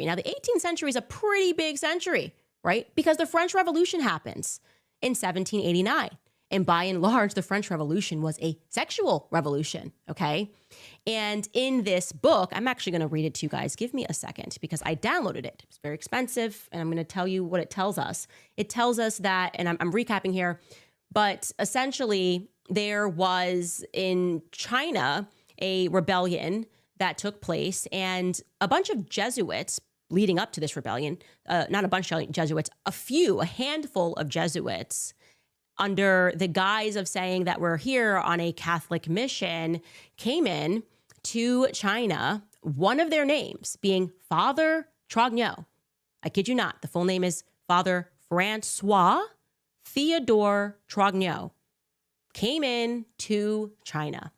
Now, the 18th century is a pretty big century, right? Because the French Revolution happens in 1789. And by and large, the French Revolution was a sexual revolution, okay? And in this book, I'm actually going to read it to you guys. Give me a second because I downloaded it. It's very expensive, and I'm going to tell you what it tells us. It tells us that, and I'm recapping here, but essentially there was in China a rebellion that took place, and a bunch of Jesuits leading up to this rebellion, not a bunch of Jesuits, a handful of Jesuits, under the guise of saying that we're here on a Catholic mission, came in to China, one of their names being Father Trogno. I kid you not, the full name is Father Francois Theodore Trogno, came in to China.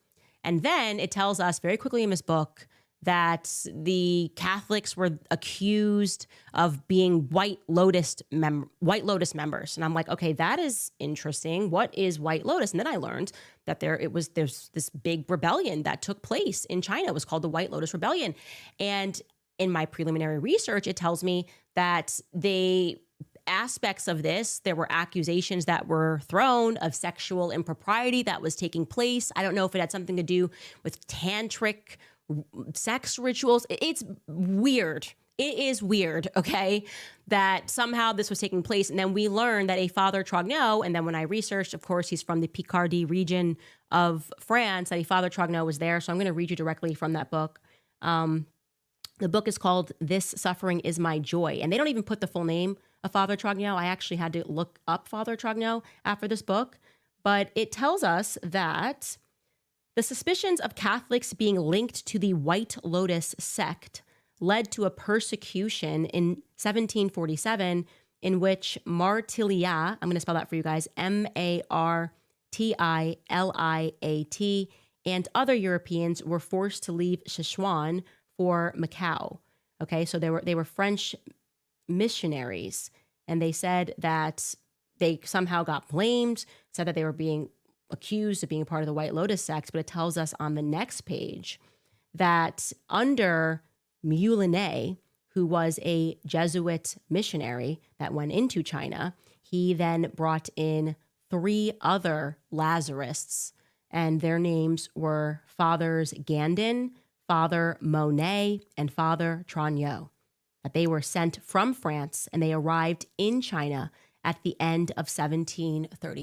And then it tells us very quickly in this book that the Catholics were accused of being White Lotus members. And I'm like, okay, that is interesting. What is White Lotus? And then I learned that there's this big rebellion that took place in China. It was called the White Lotus Rebellion. And in my preliminary research, it tells me that aspects of this, there were accusations that were thrown of sexual impropriety that was taking place. I don't know if it had something to do with tantric sex rituals. It's weird. It is weird, okay, that somehow this was taking place. And then we learned that a Father Trogno, and then when I researched, of course, he's from the Picardy region of France, that a Father Trogno was there. So I'm going to read you directly from that book. The book is called This Suffering is My Joy. And they don't even put the full name of Father Trogno. I actually had to look up Father Trogno after this book. But it tells us that the suspicions of Catholics being linked to the White Lotus sect led to a persecution in 1747 in which Martiliat, I'm going to spell that for you guys, Martiliat, and other Europeans were forced to leave Sichuan for Macau. Okay, so they were French missionaries, and they said that they somehow got blamed, said that they were being accused of being a part of the White Lotus sect, but it tells us on the next page that under Moulinet, who was a Jesuit missionary that went into China, he then brought in 3 other Lazarists, and their names were Fathers Gandin, Father Monet, and Father Trogno. That they were sent from France, and they arrived in China at the end of 1730.